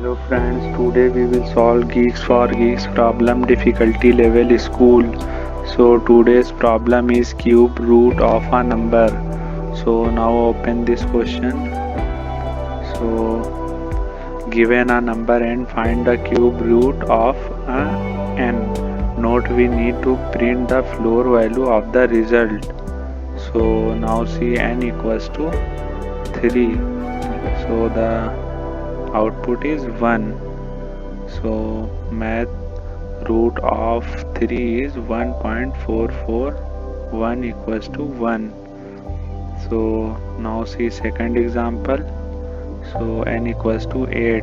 Hello friends, today we will solve Geeks for Geeks problem difficulty level school. So today's problem is cube root of a number. So now open this question. So given a number and find the cube root of a n. Note we need to print the floor value of the result. So now see n equals to 3. So the output is 1. So math root of 3 is 1.44. 1 equals to 1. So now see second example. So n equals to 8.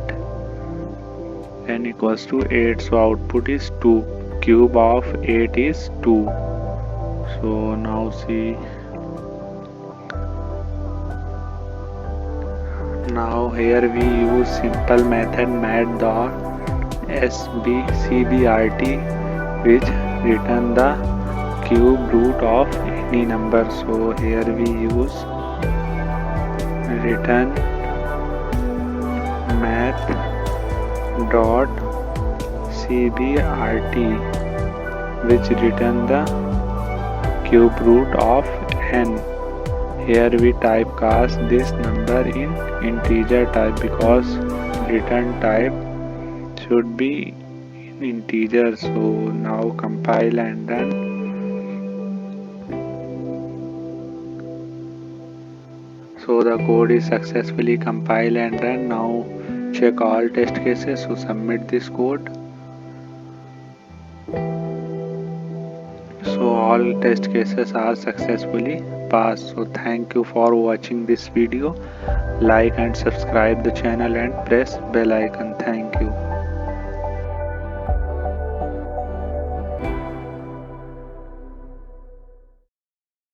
N equals to 8. So output is 2. Cube of 8 is 2. So now see. Now here we use simple method math.cbrt which return the cube root of any number. So here we use return math.cbrt which return the cube root of n. Here we typecast this number in integer type because return type should be in integer. So now compile and run. So the code is successfully compiled and run. Now check all test cases. So submit this code. So all test cases are successfully passed. So thank you for watching this video. Like and subscribe the channel and press bell icon.